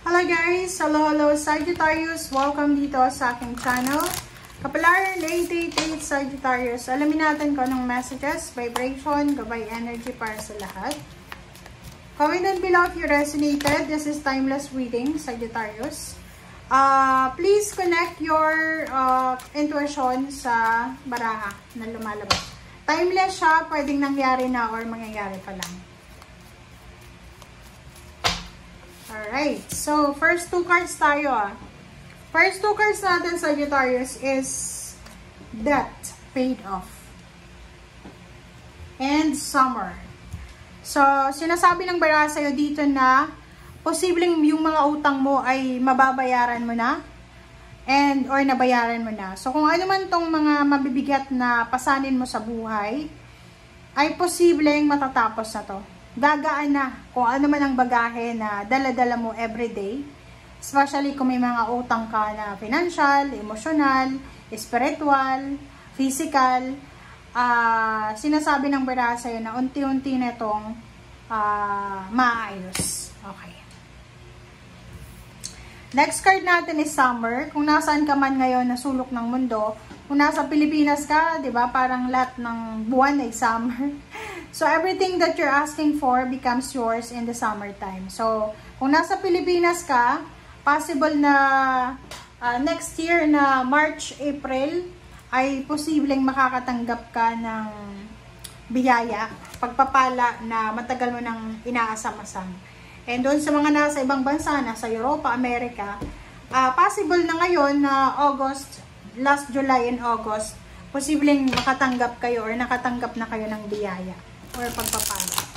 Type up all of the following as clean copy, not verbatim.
Hello guys! Hello Sagittarius! Welcome dito sa aking channel. Kapalaran 888 Sagittarius. Alamin natin kung anong messages, vibration, gabay energy para sa lahat. Comment down below if you resonated. This is timeless reading, Sagittarius. Please connect your intuition sa baraha na lumalabas. Timeless siya, pwedeng nangyari na or mangyayari pa lang. Alright, so first two cards tayo First two cards natin, Sagittarius, is debt paid off and summer. So, sinasabi ng baraha sa'yo dito na posibleng yung mga utang mo ay mababayaran mo na or nabayaran mo na. So, kung ano man tong mga mabibigat na pasanin mo sa buhay, ay posibleng matatapos na to. Gagaan na kung ano man ang bagahe na dala-dala mo everyday. Especially kung may mga utang ka na financial, emotional, spiritual, physical. Sinasabi ng baraha sa'yo na unti-unti na itong maayos. Okay. Next card natin is summer. Kung nasaan ka man ngayon na sulok ng mundo, kung nasa Pilipinas ka, di ba, parang lahat ng buwan ay summer. So, everything that you're asking for becomes yours in the summertime. So, kung nasa Pilipinas ka, possible na next year na March, April, ay posibleng makakatanggap ka ng biyaya, pagpapala na matagal mo nang inaasam-asam. And doon sa mga nasa ibang bansa, nasa Europa, America, possible na ngayon na August, last July and August, posibleng makatanggap kayo or nakatanggap na kayo ng biyaya or pagpapala.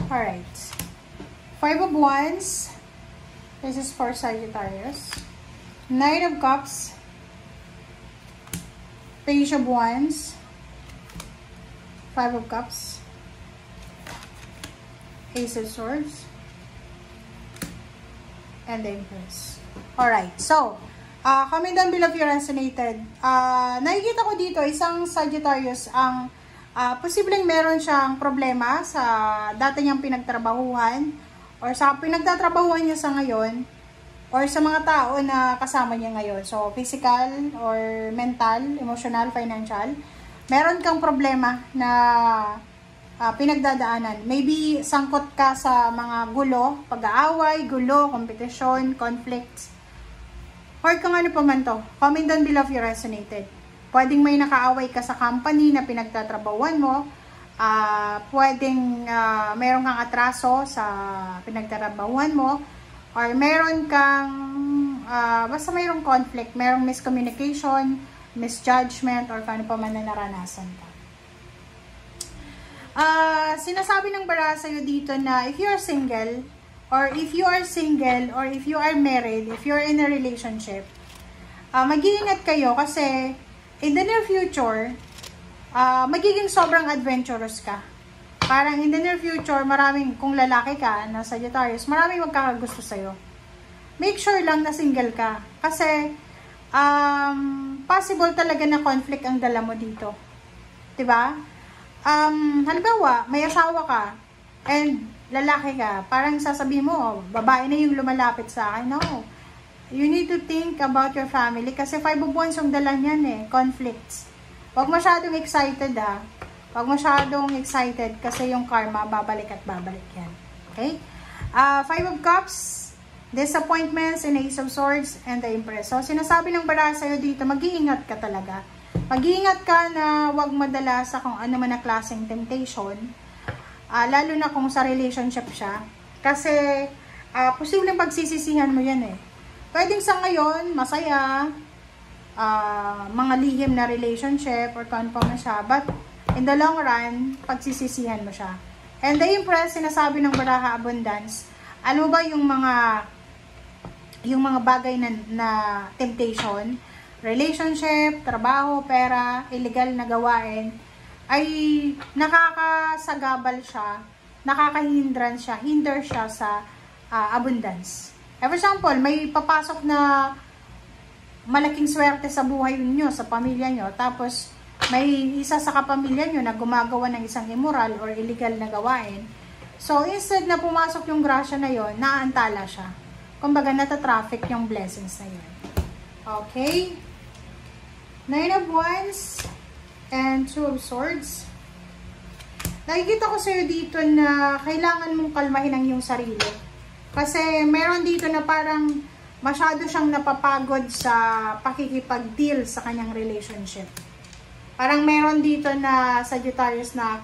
Alright. Five of Wands. This is for Sagittarius. Knight of Cups. Page of Wands. Five of Cups. Ace of Swords. And the Empress. Alright. So, comment down below if you resonated. Nakikita ko dito, isang Sagittarius ang posibleng meron siyang problema sa dati niyang pinagtrabahuhan or sa pinagtatrabahuhan niya sa ngayon or sa mga tao na kasama niya ngayon. So, physical or mental, emotional, financial. Meron kang problema na pinagdadaanan. Maybe sangkot ka sa mga gulo, pag-aaway, gulo, kompetisyon, conflicts, or kung ano pa man to. Comment down below if you resonated. Pwedeng may nakaaway ka sa company na pinagtatrabahuan mo. Pwedeng meron kang atraso sa pinagtatrabahuan mo. Or meron kang, basta mayroong conflict, mayroong miscommunication, misjudgment, or kano pa man na naranasan ka. Sinasabi ng baraha sa'yo dito na if you are single, or if you are married, if you're in a relationship, mag-iingat kayo kasi in the near future, magiging sobrang adventurous ka. Parang in the near future, kung lalaki ka na Sagittarius, maraming magkakagusto sa'yo. Make sure lang na single ka. Kasi, possible talaga na conflict ang dala mo dito. Diba? Halimbawa, may asawa ka, and lalaki ka, parang sasabihin mo, babae na yung lumalapit sa akin. No. You need to think about your family kasi 5 of Wands yung dala niyan conflicts. Huwag masyadong excited Huwag masyadong excited kasi yung karma babalik at babalik yan. Okay? 5 of Cups, disappointments, and Ace of Swords, and the Empress. So, sinasabi ng baraha sa'yo dito, mag-iingat ka talaga. Mag-iingat ka na huwag madala sa kung ano man na klaseng temptation. Lalo na kung sa relationship siya. Kasi, posibleng pagsisisihan mo yan Pwedeng sa ngayon, masaya, mga lihim na relationship, or kung na siya, but in the long run, pagsisisihan mo siya. And the Empress, sinasabi ng baraha abundance, ano ba yung mga bagay na temptation, relationship, trabaho, pera, illegal na gawain, ay nakakasagabal siya, nakakahindran siya, hinder siya sa abundance. For example, may papasok na malaking swerte sa buhay niyo, sa pamilya niyo, tapos may isa sa kapamilya niyo na gumagawa ng isang immoral or illegal na gawain. So, instead na pumasok yung grasya na yon, naantala siya. Kumbaga, natatraffic yung blessings na yun. Okay? 9 of Wands and 2 of Swords. Nakikita ko sa'yo dito na kailangan mong kalmahin ang iyong sarili. Kasi meron dito na parang masyado siyang napapagod sa pakikipag-deal sa kanyang relationship. Parang meron dito na Sagittarius na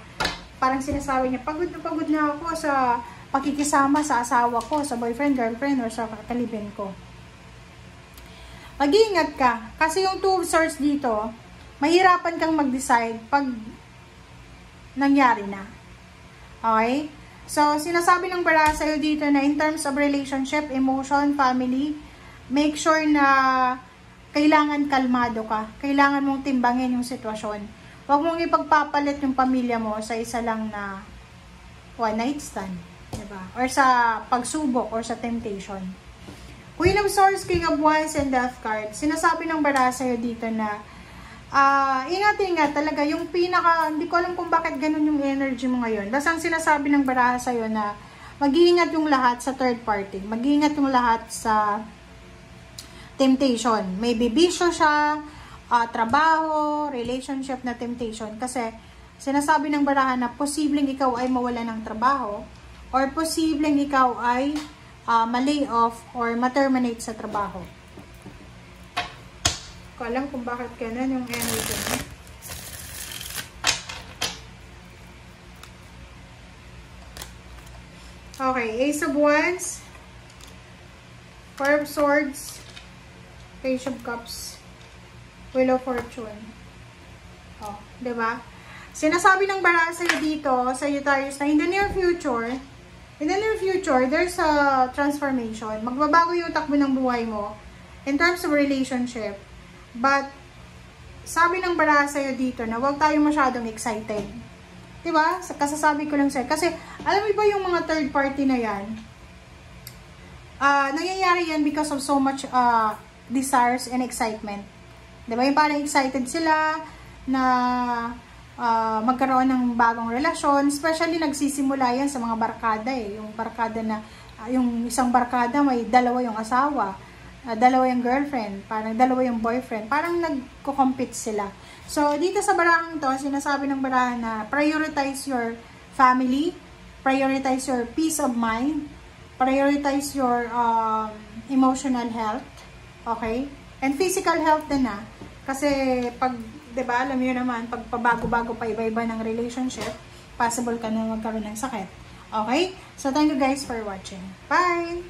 parang sinasabi niya, pagod na ako sa pakikisama sa asawa ko, sa boyfriend, girlfriend, or sa kalibin ko. Mag-iingat ka. Kasi yung 2 of Swords dito, mahirapan kang mag-decide pag nangyari na. Okay? So, sinasabi ng baraha sa'yo dito na in terms of relationship, emotion, family, make sure na kailangan kalmado ka. Kailangan mong timbangin yung sitwasyon. Huwag mong ipagpapalit yung pamilya mo sa isa lang na one night stand. Diba? Or sa pagsubok or sa temptation. Queen of Swords, King of Wands, and Death card. Sinasabi ng baraha sa'yo dito na ingat-ingat talaga. Yung hindi ko alam kung bakit ganun yung energy mo ngayon. Basta ang sinasabi ng baraha sa'yo na mag-iingat yung lahat sa third party. Mag-iingat yung lahat sa temptation. May bibisyo siya, trabaho, relationship na temptation. Kasi sinasabi ng baraha na posibleng ikaw ay mawala ng trabaho or posibleng ikaw ay ma-lay off or ma-terminate sa trabaho. Ko alam kung bakit ganun yung energy mo. Okay, Ace of Wands, 4 of Swords, Page of Cups, Wheel of Fortune. Oh, diba? Sinasabi ng baraha sa'yo dito, Sagittarius, na in the near future, there's a transformation. Magbabago yung takbo ng buhay mo in terms of relationship. But, sabi ng baraha sa'yo dito na huwag tayo masyadong excited. Diba? Kasasabi ko lang sa'yo. Kasi, alam mo ba yung mga third party na yan? Nangyayari yan because of so much desires and excitement. Diba? Yung parang excited sila na magkaroon ng bagong relasyon. Especially, nagsisimula yan sa mga barkada eh. Yung barkada na, yung isang barkada may dalawa yung asawa. Dalawa yung girlfriend, parang dalawa yung boyfriend, parang nagko-compete sila. So, dito sa barahang to, sinasabi ng baraha na prioritize your family, prioritize your peace of mind, prioritize your emotional health, okay? And physical health din na. Kasi, pag, diba, alam nyo naman, pag pabago-bago pa iba-iba ng relationship, possible ka na magkaroon ng sakit. Okay? So, thank you guys for watching. Bye!